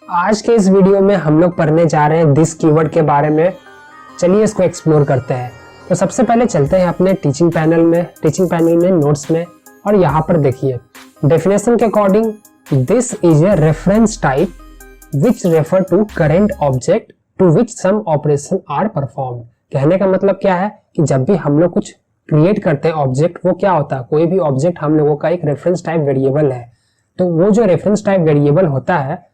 आज के इस वीडियो में हम लोग पढ़ने जा रहे हैं दिस कीवर्ड के बारे में। चलिए इसको एक्सप्लोर करते हैं। तो सबसे पहले चलते हैं अपने टीचिंग पैनल में नोट्स में, और यहाँ पर देखिए डेफिनेशन के according this is a reference type which refer to current object to which some operation are perform. कहने का मतलब क्या है कि जब भी हम लोग कुछ क्रिएट करते हैं ऑब्जेक्ट, वो क्या होता है, कोई भी ऑब्जेक्ट हम लोगों का एक रेफरेंस टाइप वेरिएबल है। तो वो जो रेफरेंस टाइप वेरिएबल होता है,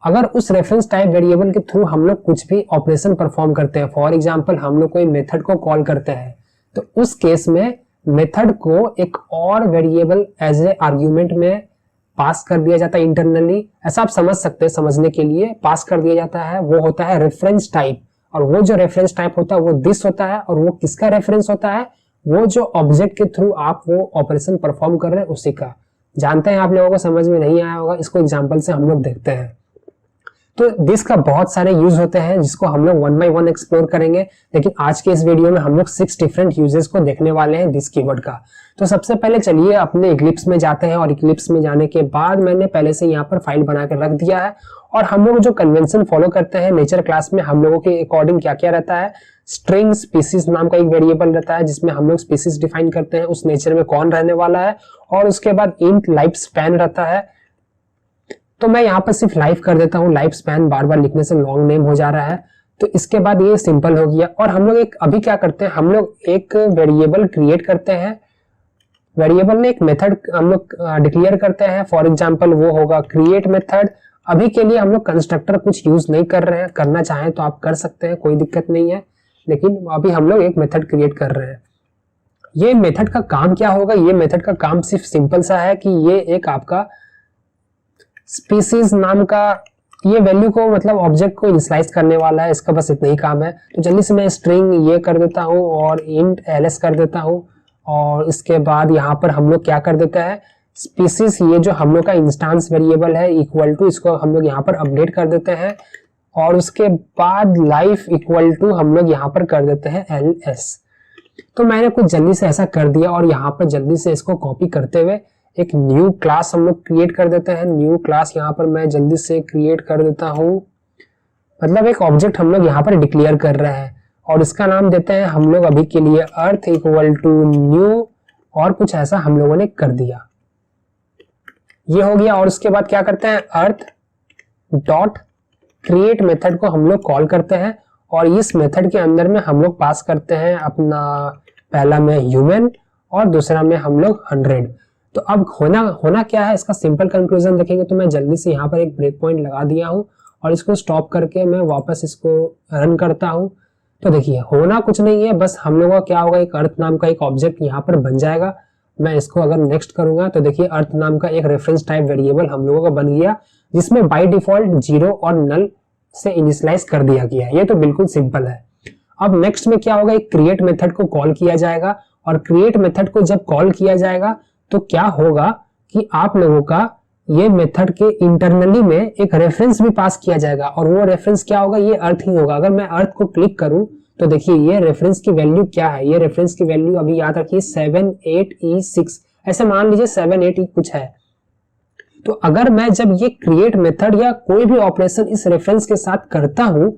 अगर उस रेफरेंस टाइप वेरिएबल के थ्रू हम लोग कुछ भी ऑपरेशन परफॉर्म करते हैं, फॉर एग्जांपल हम लोग कोई मेथड को कॉल करते हैं, तो उस केस में मेथड को एक और वेरिएबल एज ए आर्ग्यूमेंट में पास कर दिया जाता है इंटरनली। ऐसा आप समझ सकते हैं, समझने के लिए पास कर दिया जाता है, वो होता है रेफरेंस टाइप। और वो जो रेफरेंस टाइप होता है वो दिस होता है, और वो किसका रेफरेंस होता है, वो जो ऑब्जेक्ट के थ्रू आप वो ऑपरेशन परफॉर्म कर रहे हैं उसी का। जानते हैं आप लोगों को समझ में नहीं आया होगा, इसको एग्जाम्पल से हम लोग देखते हैं। तो दिस का बहुत सारे यूज होते हैं जिसको हम लोग वन बाय वन एक्सप्लोर करेंगे, लेकिन आज के इस वीडियो में हम लोग 6 डिफरेंट यूजेस को देखने वाले हैं दिस कीवर्ड का। तो सबसे पहले चलिए अपने इक्लिप्स में जाते हैं, और इक्लिप्स में जाने के बाद मैंने पहले से यहाँ पर फाइल बना के रख दिया है। और हम लोग जो कन्वेंशन फॉलो करते हैं नेचर क्लास में, हम लोगों के अकॉर्डिंग क्या क्या रहता है, स्ट्रिंग स्पीसीज नाम का एक वेरिएबल रहता है जिसमें हम लोग स्पीसीज डिफाइन करते हैं, उस नेचर में कौन रहने वाला है, और उसके बाद इंट लाइफ स्पैन रहता है। तो मैं यहाँ पर सिर्फ लाइफ कर देता हूँ, लाइफ स्पैन बार बार लिखने से लॉन्ग नेम हो जा रहा है। तो इसके बाद ये सिंपल हो गया। और हम लोग एक अभी क्या करते हैं, हम लोग एक वेरिएबल क्रिएट करते हैं, वेरिएबल में एक मेथड हम लोग डिक्लेयर करते हैं। फॉर एग्जांपल वो होगा क्रिएट मेथड। अभी के लिए हम लोग कंस्ट्रक्टर कुछ यूज नहीं कर रहे हैं, करना चाहें तो आप कर सकते हैं, कोई दिक्कत नहीं है, लेकिन अभी हम लोग एक मेथड क्रिएट कर रहे हैं। ये मेथड का काम क्या होगा, ये मेथड का काम सिर्फ सिंपल सा है कि ये एक आपका स्पीसीज नाम का ये वैल्यू को, मतलब ऑब्जेक्ट को इनिशियलाइज करने वाला है, इसका बस इतना ही काम है। तो जल्दी से मैं स्ट्रिंग ये कर देता हूँ और इंट ls कर देता हूँ, और इसके बाद यहाँ पर हम लोग क्या कर देते हैं, स्पीसीज ये जो हम लोग का इंस्टांस वेरिएबल है इक्वल टू, इसको हम लोग यहाँ पर अपडेट कर देते हैं, और उसके बाद लाइफ इक्वल टू हम लोग यहाँ पर कर देते हैं ls। तो मैंने कुछ जल्दी से ऐसा कर दिया, और यहाँ पर जल्दी से इसको कॉपी करते हुए एक न्यू क्लास हम लोग क्रिएट कर देते हैं। न्यू क्लास यहाँ पर मैं जल्दी से क्रिएट कर देता हूँ, मतलब एक ऑब्जेक्ट हम लोग यहाँ पर डिक्लेयर कर रहे हैं, और इसका नाम देते हैं हम लोग अभी के लिए अर्थ इक्वल टू न्यू, और कुछ ऐसा हम लोगों ने कर दिया, ये हो गया। और उसके बाद क्या करते हैं, अर्थ डॉट क्रिएट मेथड को हम लोग कॉल करते हैं, और इस मेथड के अंदर में हम लोग पास करते हैं अपना, पहला में ह्यूमन और दूसरा में हम लोग 100। तो अब होना क्या है, इसका सिंपल कंक्लूजन देखेंगे तो मैं जल्दी से यहाँ पर एक ब्रेक पॉइंट लगा दिया हूँ, और इसको स्टॉप करके मैं वापस इसको रन करता हूँ। तो देखिए होना कुछ नहीं है, बस हम लोगों का क्या होगा, एक अर्थ नाम का एक ऑब्जेक्ट यहाँ पर बन जाएगा। मैं इसको अगर नेक्स्ट करूंगा तो देखिए अर्थ नाम का एक रेफरेंस टाइप वेरिएबल हम लोगों का बन गया, जिसमें बाय डिफॉल्ट 0 और नल से इनिशियलाइज कर दिया गया है। ये तो बिल्कुल सिंपल है। अब नेक्स्ट में क्या होगा, एक क्रिएट मेथड को कॉल किया जाएगा, और क्रिएट मेथड को जब कॉल किया जाएगा तो क्या होगा कि आप लोगों का ये मेथड के इंटरनली में एक रेफरेंस भी पास किया जाएगा, और वो रेफरेंस क्या होगा, ये अर्थ ही होगा। अगर मैं अर्थ को क्लिक करूं तो देखिए ये रेफरेंस की वैल्यू क्या है, ये रेफरेंस की वैल्यू अभी याद रखिए 78E6, ऐसे मान लीजिए 78E कुछ है। तो अगर मैं जब ये क्रिएट मेथड या कोई भी ऑपरेशन इस रेफरेंस के साथ करता हूं,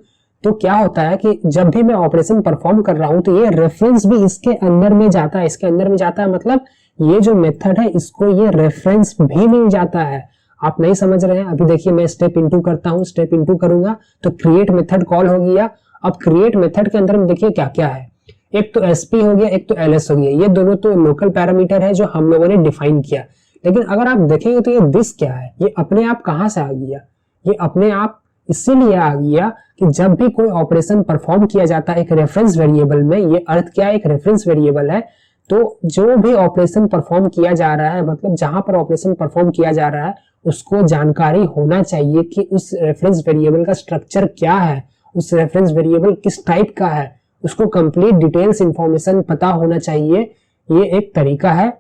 तो क्या होता है कि जब भी मैं ऑपरेशन परफॉर्म कर रहा हूं तो ये रेफरेंस भी इसके अंदर में जाता है, इसके अंदर में जाता है, मतलब ये जो मेथड है इसको ये रेफरेंस भी मिल जाता है। आप नहीं समझ रहे हैं, अभी देखिए मैं स्टेप इनटू करता हूं, स्टेप इनटू करूंगा तो क्रिएट मेथड कॉल हो गया। अब क्रिएट मेथड के अंदर में देखिए क्या क्या है, एक तो sp हो गया, एक तो ls हो गया, ये दोनों तो लोकल पैरामीटर है जो हम लोगों ने डिफाइन किया। लेकिन अगर आप देखेंगे तो ये दिस क्या है, ये अपने आप कहां से आ गया, ये अपने आप इसीलिए आ गया कि जब भी कोई ऑपरेशन परफॉर्म किया जाता है एक रेफरेंस वेरिएबल में, ये अर्थ क्या है, एक रेफरेंस वेरिएबल है, तो जो भी ऑपरेशन परफॉर्म किया जा रहा है, मतलब जहां पर ऑपरेशन परफॉर्म किया जा रहा है उसको जानकारी होना चाहिए कि उस रेफरेंस वेरिएबल का स्ट्रक्चर क्या है, उस रेफरेंस वेरिएबल किस टाइप का है, उसको कंप्लीट डिटेल्स इंफॉर्मेशन पता होना चाहिए। ये एक तरीका है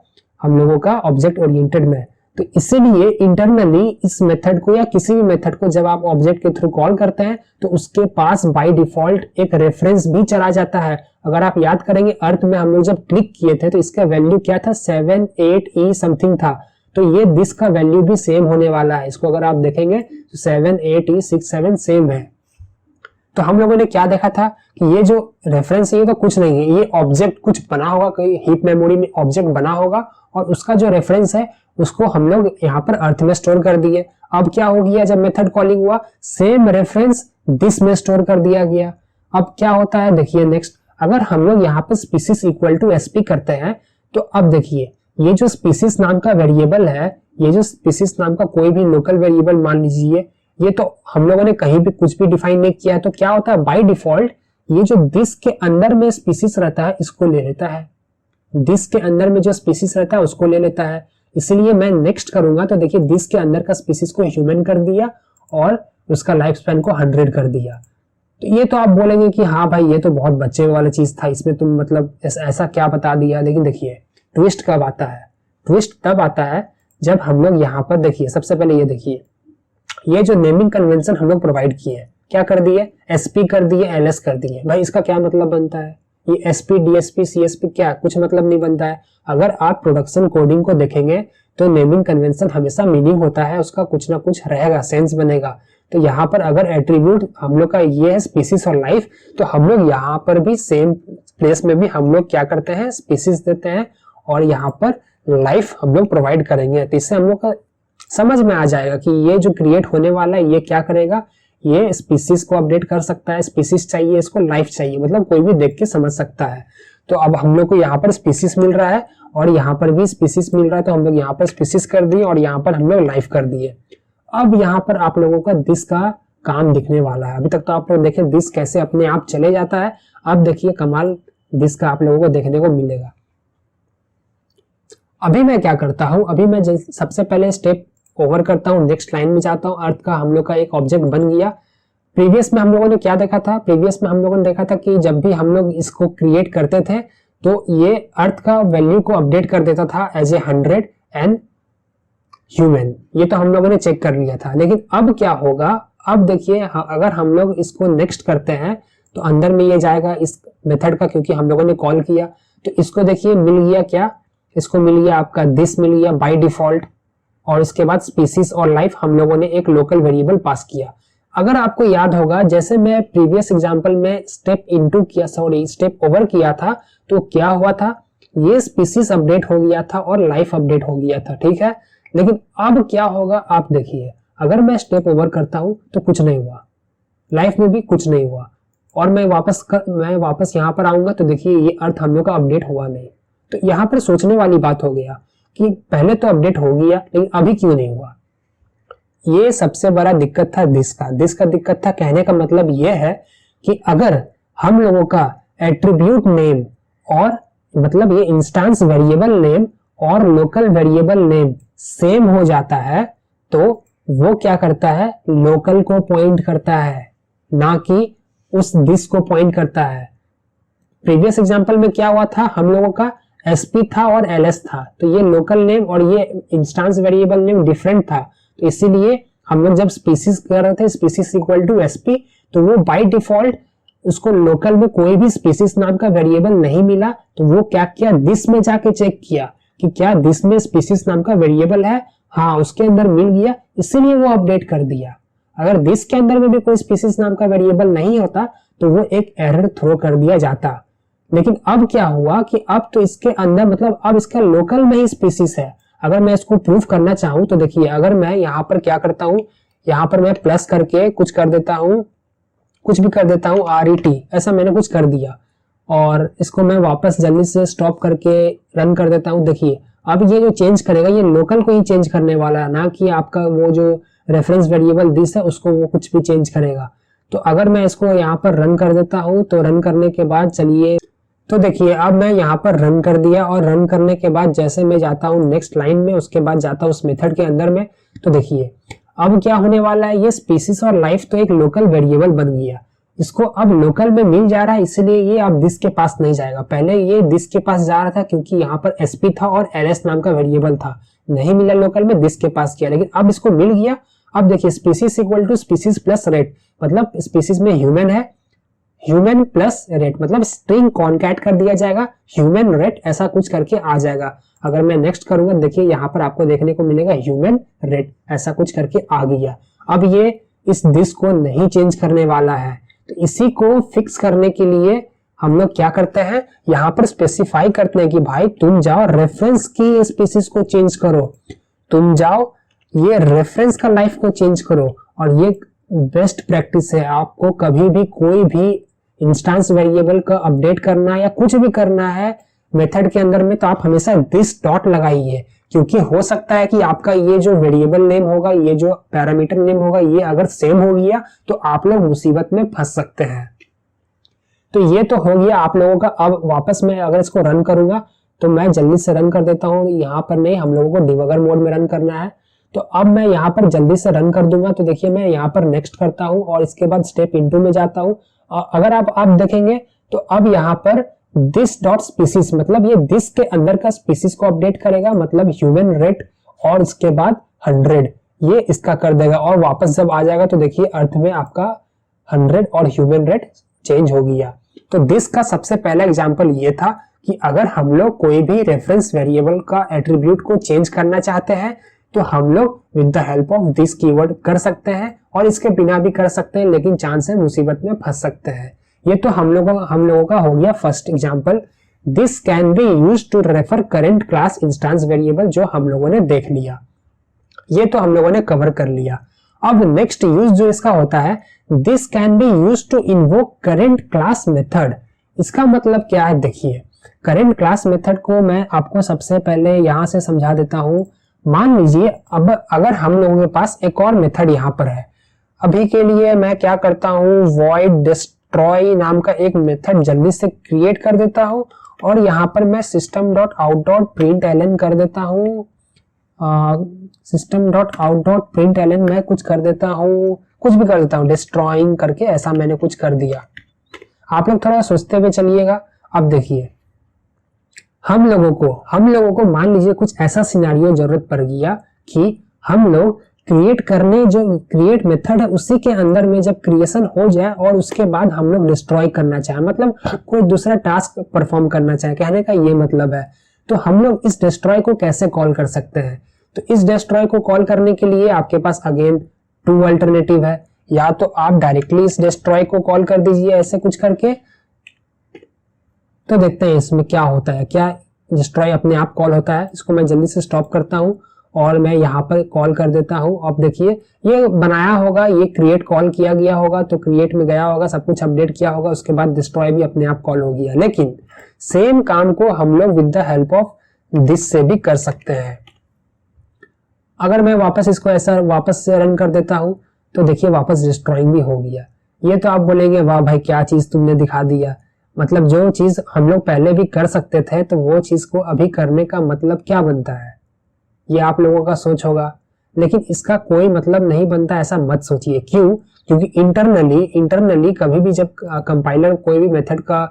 हम लोगों का ऑब्जेक्ट ओरिएंटेड में। तो इसीलिए इंटरनली इस मेथड को या किसी भी मेथड को जब आप ऑब्जेक्ट के थ्रू कॉल करते हैं तो उसके पास बाय डिफॉल्ट एक रेफरेंस भी चला जाता है। अगर आप याद करेंगे अर्थ में हम लोग जब क्लिक किए थे तो इसका वैल्यू क्या था, 78E समथिंग था। तो ये दिस का वैल्यू भी सेम होने वाला है। इसको अगर आप देखेंगे तो 7 8 6 7 सेम है। तो हम लोगों ने क्या देखा था कि ये जो रेफरेंस है ये तो कुछ नहीं है, ये ऑब्जेक्ट कुछ बना होगा, कोई हीप मेमोरी में ऑब्जेक्ट बना होगा और उसका जो रेफरेंस है उसको हम लोग यहाँ पर अर्थ में स्टोर कर दिए। अब क्या हो गया, जब मेथड कॉलिंग हुआ सेम रेफरेंस दिस में स्टोर कर दिया गया। अब क्या होता है देखिए नेक्स्ट, अगर हम लोग यहाँ पर स्पीसीज इक्वल टू एसपी करते हैं तो अब देखिए ये जो स्पीसीज नाम का वेरिएबल है, ये जो स्पीसीज नाम का कोई भी लोकल वेरिएबल मान लीजिए, ये तो हम लोगों ने कहीं भी कुछ भी डिफाइन नहीं किया है। तो क्या होता है बाय डिफॉल्ट ये जो दिस के अंदर में स्पीसीज रहता है इसको ले लेता है, दिस के अंदर में जो स्पीसीज रहता है उसको ले लेता है। इसलिए मैं नेक्स्ट करूंगा तो देखिए दिस के अंदर का स्पीसीज को ह्यूमन कर दिया और उसका लाइफ स्पैन को 100 कर दिया। तो ये तो आप बोलेंगे कि हाँ भाई ये तो बहुत बच्चे वाला चीज था, इसमें तुम मतलब ऐसा क्या बता दिया। लेकिन देखिए ट्विस्ट कब आता है, ट्विस्ट तब आता है जब हम लोग यहाँ पर देखिए सबसे पहले ये देखिए ये जो नेमिंग कन्वेंशन हम लोग प्रोवाइड किए हैं, क्या कर दिए, एसपी कर दिए, एलएस कर दिए। भाई इसका क्या मतलब बनता है, ये एसपी डीएसपी सीएसपी क्या कुछ मतलब नहीं बनता है। अगर आप प्रोडक्शन कोडिंग को देखेंगे तो नेमिंग कन्वेंशन हमेशा मीनिंग होता है, उसका कुछ ना कुछ रहेगा, सेंस बनेगा। तो यहाँ पर अगर एट्रीब्यूट हम लोग का ये है स्पीसीज और लाइफ, तो हम लोग यहाँ पर भी सेम प्लेस में भी हम लोग क्या करते हैं स्पीसीज देते हैं और यहाँ पर लाइफ हम लोग प्रोवाइड करेंगे। तो इससे हम लोग का समझ में आ जाएगा कि ये जो क्रिएट होने वाला है ये क्या करेगा, ये स्पीसीज को अपडेट कर सकता है, स्पीसीज चाहिए इसको, लाइफ चाहिए, मतलब कोई भी देख के समझ सकता है। तो अब हम लोग को यहाँ पर स्पीसीज मिल रहा है और यहाँ पर भी स्पीसीज मिल रहा है, तो हम लोग यहाँ पर स्पीसीज कर दिए और यहाँ पर हम लोग लाइफ कर दिए। अब यहाँ पर आप लोगों का दिस का काम दिखने वाला है। अभी तक तो आप लोग देखें दिस कैसे अपने आप चले जाता है, अब देखिए कमाल दिस का आप लोगों को देखने को मिलेगा। अभी मैं क्या करता हूं, अभी मैं सबसे पहले स्टेप ओवर करता हूं, नेक्स्ट लाइन में जाता हूं। अर्थ का हम लोग का एक ऑब्जेक्ट बन गया। प्रीवियस में हम लोगों ने क्या देखा था, प्रीवियस में हम लोगों ने देखा था कि जब भी हम लोग इसको क्रिएट करते थे तो ये अर्थ का वैल्यू को अपडेट कर देता था एज ए 100 एंड ह्यूमन। ये तो हम लोगों ने चेक कर लिया था। लेकिन अब क्या होगा, अब देखिए अगर हम लोग इसको नेक्स्ट करते हैं तो अंदर में ये जाएगा इस मेथड का, क्योंकि हम लोगों ने कॉल किया। तो इसको देखिए मिल गया क्या, इसको मिल गया आपका दिस मिल गया बाय डिफॉल्ट, और इसके बाद स्पीसीज और लाइफ हम लोगों ने एक लोकल वेरिएबल पास किया। अगर आपको याद होगा जैसे मैं प्रीवियस एग्जांपल में स्टेप ओवर किया था, तो क्या हुआ था, ये स्पीसीज अपडेट हो गया था और लाइफ अपडेट हो गया था, ठीक है। लेकिन अब क्या होगा आप देखिए, अगर मैं स्टेप ओवर करता हूं तो कुछ नहीं हुआ, लाइफ में भी कुछ नहीं हुआ, और मैं वापस यहाँ पर आऊंगा तो देखिए ये अर्थ हम लोग का अपडेट हुआ नहीं। तो यहाँ पर सोचने वाली बात हो गया कि पहले तो अपडेट हो गया लेकिन अभी क्यों नहीं हुआ। ये सबसे बड़ा दिक्कत था दिस का दिक्कत था। कहने का मतलब ये है कि अगर हम लोगों का एट्रीब्यूट नेम और मतलब ये इंस्टेंस वेरिएबल नेम और लोकल वेरिएबल नेम सेम हो जाता है तो वो क्या करता है, लोकल को पॉइंट करता है, ना कि उस दिस को पॉइंट करता है। प्रीवियस एग्जांपल में क्या हुआ था, हम लोगों का एसपी था और एलएस था, तो ये लोकल नेम और ये इंस्टेंस वेरिएबल नेम डिफरेंट था। तो इसीलिए हम लोग जब स्पीसीज कर रहे थे स्पीसीज इक्वल टू एसपी, तो वो बाय डिफॉल्ट उसको लोकल में कोई भी स्पीसीज नाम का वेरिएबल नहीं मिला, तो वो क्या किया, दिस में जाके चेक किया कि क्या दिस में स्पीसीज नाम का वेरिएबल है, हाँ उसके अंदर मिल गया, इसीलिए वो अपडेट कर दिया। अगर दिस के अंदर में भी कोई स्पीसीज नाम का वेरिएबल नहीं होता तो वो एक एरर थ्रो कर दिया जाता। लेकिन अब क्या हुआ कि अब तो इसके अंदर मतलब अब इसका लोकल में ही स्पीसीज है। अगर मैं इसको प्रूफ करना चाहूं तो देखिए, अगर मैं यहाँ पर क्या करता हूं, यहाँ पर मैं प्लस करके कुछ कर देता हूं, कुछ भी कर देता हूं, RET ऐसा मैंने कुछ कर दिया, और इसको मैं वापस जल्दी से स्टॉप करके रन कर देता हूं। देखिए अब ये जो चेंज करेगा ये लोकल को ही चेंज करने वाला है, ना कि आपका वो जो रेफरेंस वेरिएबल दिस है उसको वो कुछ भी चेंज करेगा। तो अगर मैं इसको यहाँ पर रन कर देता हूं तो रन करने के बाद चलिए, तो देखिए अब मैं यहाँ पर रन कर दिया, और रन करने के बाद जैसे मैं जाता हूँ नेक्स्ट लाइन में, उसके बाद जाता हूँ उस मेथड के अंदर में, तो देखिए अब क्या होने वाला है, ये स्पीसीज और लाइफ तो एक लोकल वेरिएबल बन गया, इसको अब लोकल में मिल जा रहा है, इसलिए ये अब दिस के पास नहीं जाएगा। पहले ये दिस के पास जा रहा था क्योंकि यहाँ पर एसपी था और एलएस नाम का वेरिएबल था, नहीं मिला लोकल में, दिस के पास किया, लेकिन अब इसको मिल गया। अब देखिए species equal to species plus rate, मतलब स्पीसीज में ह्यूमन है, ह्यूमन प्लस रेट, मतलब स्ट्रिंग कॉन्कैट कर दिया जाएगा, ह्यूमन रेट ऐसा कुछ करके आ जाएगा। अगर मैं नेक्स्ट करूंगा, देखिए यहाँ पर आपको देखने को मिलेगा ह्यूमन रेट ऐसा कुछ करके आ गया। अब ये इस दिस को नहीं चेंज करने वाला है, तो इसी को फिक्स करने के लिए हम लोग क्या करते हैं, यहाँ पर स्पेसिफाई करते हैं कि भाई तुम जाओ रेफरेंस की स्पीसीज को चेंज करो, तुम जाओ ये रेफरेंस का लाइफ को चेंज करो। और ये बेस्ट प्रैक्टिस है, आपको कभी भी कोई भी इंस्टेंस वेरिएबल का अपडेट करना या कुछ भी करना है मेथड के अंदर में, तो आप हमेशा दिस डॉट लगाइए, क्योंकि हो सकता है कि आपका ये जो वेरिएबल नेम होगा, ये जो पैरामीटर नेम होगा, ये अगर सेम हो गया तो आप लोग मुसीबत में फंस सकते हैं। तो ये तो हो गया आप लोगों का। अब वापस मैं अगर इसको रन करूंगा तो मैं जल्दी से रन कर देता हूँ, यहाँ पर नहीं, हम लोगों को डिबगर मोड में रन करना है। तो अब मैं यहाँ पर जल्दी से रन कर दूंगा। तो देखिए मैं यहाँ पर नेक्स्ट करता हूँ और इसके बाद स्टेप इनटू में जाता हूँ। अगर आप देखेंगे तो अब यहाँ पर दिस डॉट स्पीसीज, मतलब ये दिस के अंदर का स्पीसीज को अपडेट करेगा, मतलब ह्यूमन रेट और इसके बाद 100 ये इसका कर देगा। और वापस जब आ जाएगा तो देखिए अर्थ में आपका 100 और ह्यूमन रेट चेंज हो गया। तो दिस का सबसे पहला एग्जांपल ये था कि अगर हम लोग कोई भी रेफरेंस वेरिएबल का एट्रीब्यूट को चेंज करना चाहते हैं तो हम लोग with the help of this keyword कर सकते हैं, और इसके बिना भी कर सकते हैं, लेकिन चांस है मुसीबत में फंस सकते हैं। ये तो हम लोगों का हो गया first example. This can be used to refer current class instance variable, जो हम लोगों ने देख लिया, ये तो हम लोगों ने कवर कर लिया। अब नेक्स्ट यूज जो इसका होता है, this can be used to invoke current class method. इसका मतलब क्या है, देखिए करंट क्लास मेथड को मैं आपको सबसे पहले यहां से समझा देता हूं। मान लीजिए अब अगर हम लोगों के पास एक और मेथड यहाँ पर है, अभी के लिए मैं क्या करता हूँ, void destroy नाम का एक मेथड जल्दी से क्रिएट कर देता हूँ, और यहाँ पर मैं system.out.println कर देता हूँ। system.out.println मैं कुछ कर देता हूँ, कुछ भी कर देता हूँ, destroying करके ऐसा मैंने कुछ कर दिया। आप लोग थोड़ा सोचते हुए चलिएगा। अब देखिए हम लोगों को मान लीजिए कुछ ऐसा सिनेरियो जरूरत पड़ गया कि हम लोग क्रिएट मेथड है उसी के अंदर में जब क्रिएशन हो जाए और उसके बाद हम लोग डिस्ट्रॉय करना चाहे, मतलब कोई दूसरा टास्क परफॉर्म करना चाहे, कहने का ये मतलब है। तो हम लोग इस डिस्ट्रॉय को कैसे कॉल कर सकते हैं, तो इस डिस्ट्रॉय को कॉल करने के लिए आपके पास अगेन 2 अल्टरनेटिव है। या तो आप डायरेक्टली इस डिस्ट्रॉय को कॉल कर दीजिए ऐसे कुछ करके, तो देखते हैं इसमें क्या होता है, क्या डिस्ट्रॉय अपने आप कॉल होता है। इसको मैं जल्दी से स्टॉप करता हूं और मैं यहाँ पर कॉल कर देता हूं। अब देखिए ये बनाया होगा, ये क्रिएट कॉल किया गया होगा, तो क्रिएट में गया होगा, सब कुछ अपडेट किया होगा, उसके बाद डिस्ट्रॉय भी अपने आप कॉल हो गया। लेकिन सेम काम को हम लोग with the help of this से भी कर सकते हैं। अगर मैं वापस इसको ऐसा वापस से रन कर देता हूं तो देखिए वापस डिस्ट्रॉइंग भी हो गया। ये तो आप बोलेंगे वाह भाई क्या चीज तुमने दिखा दिया, मतलब जो चीज हम लोग पहले भी कर सकते थे तो वो चीज को अभी करने का मतलब क्या बनता है, ये आप लोगों का सोच होगा। लेकिन इसका कोई मतलब नहीं बनता, ऐसा मत सोचिए। क्यों? क्योंकि इंटरनली कभी भी जब कंपाइलर कोई भी मेथड का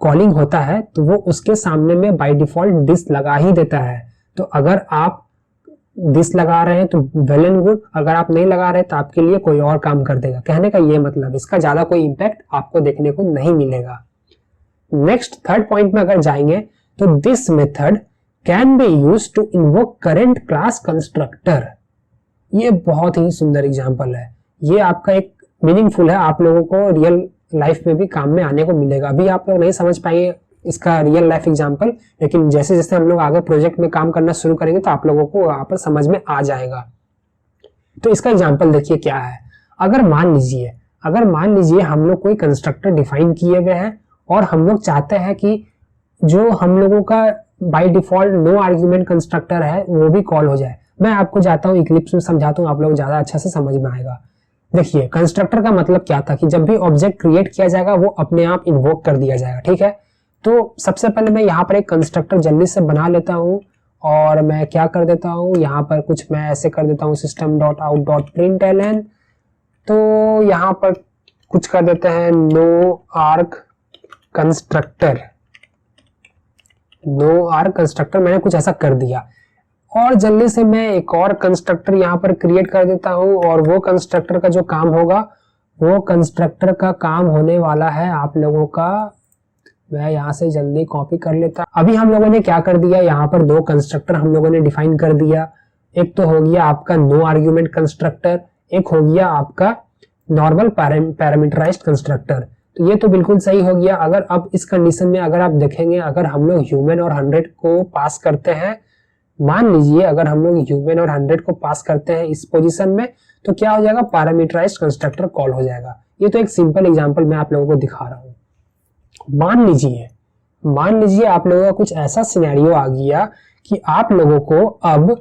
कॉलिंग होता है तो वो उसके सामने में बाय डिफॉल्ट दिस लगा ही देता है। तो अगर आप दिस लगा रहे हैं तो वेल एंड गुड, अगर आप नहीं लगा रहे तो आपके लिए कोई और काम कर देगा, कहने का ये मतलब। इसका ज्यादा कोई इंपैक्ट आपको देखने को नहीं मिलेगा। नेक्स्ट थर्ड पॉइंट में अगर जाएंगे तो this method can be used to invoke current class constructor. ये बहुत ही सुंदर एग्जांपल है, ये आपका एक मीनिंगफुल है, आप लोगों को रियल लाइफ में भी काम में आने को मिलेगा। अभी आप लोग नहीं समझ पाएंगे इसका रियल लाइफ एग्जांपल, लेकिन जैसे जैसे हम लोग आगे प्रोजेक्ट में काम करना शुरू करेंगे तो आप लोगों को वहां पर समझ में आ जाएगा। तो इसका एग्जांपल देखिए क्या है। अगर मान लीजिए हम लोग कोई कंस्ट्रक्टर डिफाइन किए हुए हैं और हम लोग चाहते हैं कि जो हम लोगों का by default no argument constructor है वो भी कॉल हो जाए। मैं आपको जाता हूँ इक्लिप्स में समझाता हूँ, आप लोग ज्यादा अच्छा से समझ में आएगा। देखिए कंस्ट्रक्टर का मतलब क्या था कि जब भी ऑब्जेक्ट क्रिएट किया जाएगा वो अपने आप इन्वोक कर दिया जाएगा, ठीक है। तो सबसे पहले मैं यहाँ पर एक कंस्ट्रक्टर जल्दी से बना लेता हूँ और मैं क्या कर देता हूँ, यहाँ पर कुछ मैं ऐसे कर देता हूँ system.out.println। तो यहाँ पर कुछ कर देते हैं नो आर्क कंस्ट्रक्टर, मैंने कुछ ऐसा कर दिया। और जल्दी से मैं एक और कंस्ट्रक्टर यहाँ पर क्रिएट कर देता हूँ और वो कंस्ट्रक्टर का जो काम होगा वो कंस्ट्रक्टर का काम होने वाला है आप लोगों का। मैं यहाँ से जल्दी कॉपी कर लेता। अभी हम लोगों ने क्या कर दिया, यहाँ पर दो कंस्ट्रक्टर हम लोगों ने डिफाइन कर दिया। एक तो हो गया आपका नो आर्ग्यूमेंट कंस्ट्रक्टर, एक हो गया आपका नॉर्मल पैरामीटराइज्ड कंस्ट्रक्टर। तो ये तो बिल्कुल सही हो गया। अगर अब इस कंडीशन में अगर आप देखेंगे, अगर हम लोग ह्यूमन और 100 को पास करते हैं, मान लीजिए अगर हम लोग ह्यूमन और 100 को पास करते हैं इस पोजीशन में, तो क्या हो जाएगा, पैरामीटराइज्ड कंस्ट्रक्टर कॉल हो जाएगा। ये तो एक सिंपल एग्जांपल मैं आप लोगों को दिखा रहा हूँ। मान लीजिए आप लोगों का कुछ ऐसा सिनेरियो आ गया कि आप लोगों को अब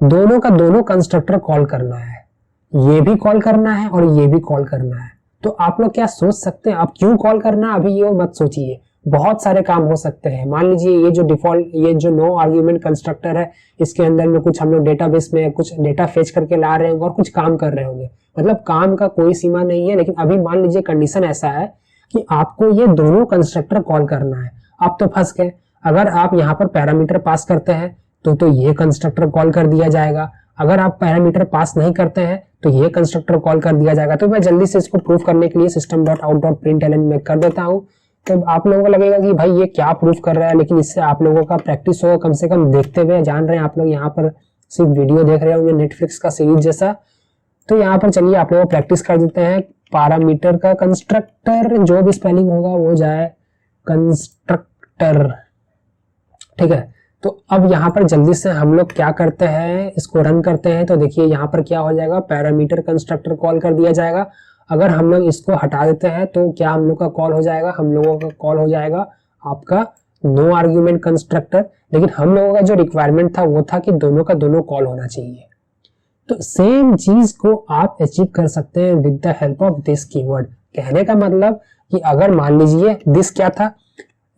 दोनों का दोनों कंस्ट्रक्टर कॉल करना है, ये भी कॉल करना है और ये भी कॉल करना है। तो आप लोग क्या सोच सकते हैं, आप क्यों कॉल करना है अभी ये मत सोचिए, बहुत सारे काम हो सकते हैं। मान लीजिए ये जो डिफॉल्ट, ये जो नो आर्ग्यूमेंट कंस्ट्रक्टर है, इसके अंदर में कुछ हम लोग डेटाबेस में कुछ डेटा फेच करके ला रहे होंगे और कुछ काम कर रहे होंगे, मतलब काम का कोई सीमा नहीं है। लेकिन अभी मान लीजिए कंडीशन ऐसा है कि आपको ये दोनों कंस्ट्रक्टर कॉल करना है। आप तो फंस गए। अगर आप यहाँ पर पैरामीटर पास करते हैं तो ये कंस्ट्रक्टर कॉल कर दिया जाएगा, अगर आप पैरामीटर पास नहीं करते हैं तो ये कंस्ट्रक्टर कॉल कर दिया जाएगा। तो मैं जल्दी से इसको प्रूफ करने के लिए system.out.println में कर देता हूँ। तो आप लोगों को लगेगा कि भाई ये क्या प्रूफ कर रहा है, लेकिन इससे आप लोगों का प्रैक्टिस होगा, कम से कम देखते हुए जान रहे हैं आप लोग। यहाँ पर सिर्फ वीडियो देख रहे होंगे नेटफ्लिक्स का सीरीज जैसा। तो यहाँ पर चलिए आप लोग प्रैक्टिस कर देते हैं। पैरामीटर का कंस्ट्रक्टर, जो भी स्पेलिंग होगा वो जाए कंस्ट्रक्टर, ठीक है। तो अब यहाँ पर जल्दी से हम लोग क्या करते हैं, इसको रन करते हैं। तो देखिए यहाँ पर क्या हो जाएगा, पैरामीटर कंस्ट्रक्टर कॉल कर दिया जाएगा। अगर हम लोग इसको हटा देते हैं तो क्या हम लोग का कॉल हो जाएगा, हम लोगों का कॉल हो जाएगा आपका नो आर्ग्यूमेंट कंस्ट्रक्टर। लेकिन हम लोगों का जो रिक्वायरमेंट था वो था कि दोनों का दोनों कॉल होना चाहिए। तो सेम चीज को आप अचीव कर सकते हैं with the help of this keyword. कहने का मतलब कि अगर मान लीजिए दिस क्या था,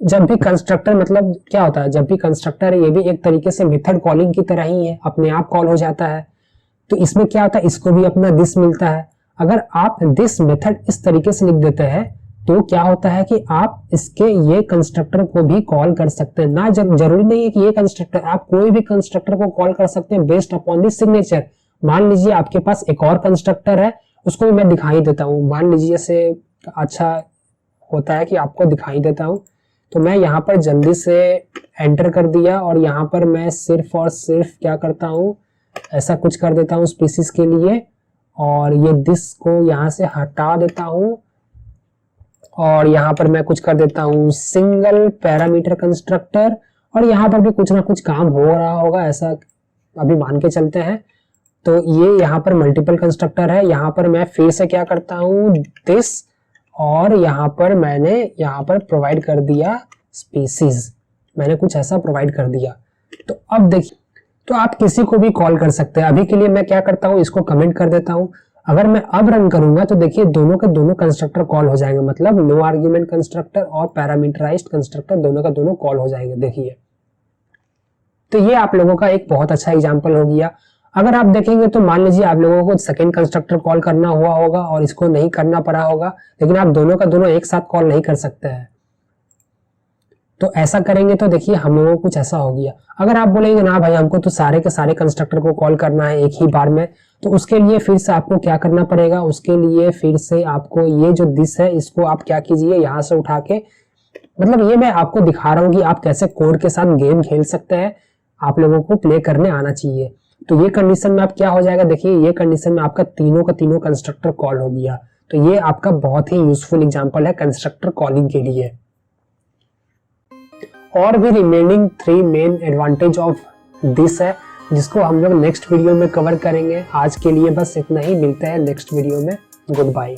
जब भी कंस्ट्रक्टर, मतलब क्या होता है, जब भी कंस्ट्रक्टर है ये भी एक तरीके से मेथड कॉलिंग की तरह ही है, अपने आप कॉल हो जाता है। तो इसमें क्या होता है, इसको भी अपना दिस मिलता है। अगर आप दिस मेथड इस तरीके से लिख देते हैं तो क्या होता है कि आप इसके ये कंस्ट्रक्टर को भी कॉल कर सकते हैं। ना जरूरी नहीं है कि ये कंस्ट्रक्टर, आप कोई भी कंस्ट्रक्टर को कॉल कर सकते हैं बेस्ड अपॉन दी सिग्नेचर। मान लीजिए आपके पास एक और कंस्ट्रक्टर है, उसको भी मैं दिखाई देता हूँ। मान लीजिए से अच्छा होता है कि आपको दिखाई देता हूँ। तो मैं यहाँ पर जल्दी से एंटर कर दिया और यहाँ पर मैं सिर्फ और सिर्फ क्या करता हूँ, ऐसा कुछ कर देता हूँ स्पीसीज के लिए, और ये दिस को यहाँ से हटा देता हूँ और यहाँ पर मैं कुछ कर देता हूँ सिंगल पैरामीटर कंस्ट्रक्टर। और यहाँ पर भी कुछ ना कुछ काम हो रहा होगा, ऐसा अभी मान के चलते हैं। तो ये यहाँ पर मल्टीपल कंस्ट्रक्टर है। यहाँ पर मैं फिर से क्या करता हूँ, दिस, और यहाँ पर मैंने यहाँ पर प्रोवाइड कर दिया स्पीसीज, मैंने कुछ ऐसा प्रोवाइड कर दिया। तो अब देखिए, तो आप किसी को भी कॉल कर सकते हैं। अभी के लिए मैं क्या करता हूँ, इसको कमेंट कर देता हूँ। अगर मैं अब रन करूंगा तो देखिए दोनों के दोनों कंस्ट्रक्टर कॉल हो जाएंगे, मतलब नो आर्ग्यूमेंट कंस्ट्रक्टर और पैरामीटराइज्ड कंस्ट्रक्टर दोनों का दोनों कॉल हो जाएंगे। देखिए, तो ये आप लोगों का एक बहुत अच्छा एग्जाम्पल हो गया। अगर आप देखेंगे तो मान लीजिए आप लोगों को सेकंड कंस्ट्रक्टर कॉल करना हुआ होगा और इसको नहीं करना पड़ा होगा, लेकिन आप दोनों का दोनों एक साथ कॉल नहीं कर सकते हैं। तो ऐसा करेंगे तो देखिए हम लोगों को कुछ ऐसा हो गया। अगर आप बोलेंगे ना भाई हमको तो सारे के सारे कंस्ट्रक्टर को कॉल करना है एक ही बार में, तो उसके लिए फिर से आपको क्या करना पड़ेगा, उसके लिए फिर से आपको ये जो दिस है इसको आप क्या कीजिए, यहाँ से उठा के, मतलब ये मैं आपको दिखा रहा हूँ कि आप कैसे कोड के साथ गेम खेल सकते हैं, आप लोगों को प्ले करने आना चाहिए। तो ये कंडीशन में आप क्या हो जाएगा, देखिए ये कंडीशन में आपका तीनों का तीनों कंस्ट्रक्टर कॉल हो गया। तो ये आपका बहुत ही यूजफुल एग्जांपल है कंस्ट्रक्टर कॉलिंग के लिए। और भी remaining 3 main advantage of this है, जिसको हम लोग नेक्स्ट वीडियो में कवर करेंगे। आज के लिए बस इतना ही, मिलते हैं नेक्स्ट वीडियो में। Good bye.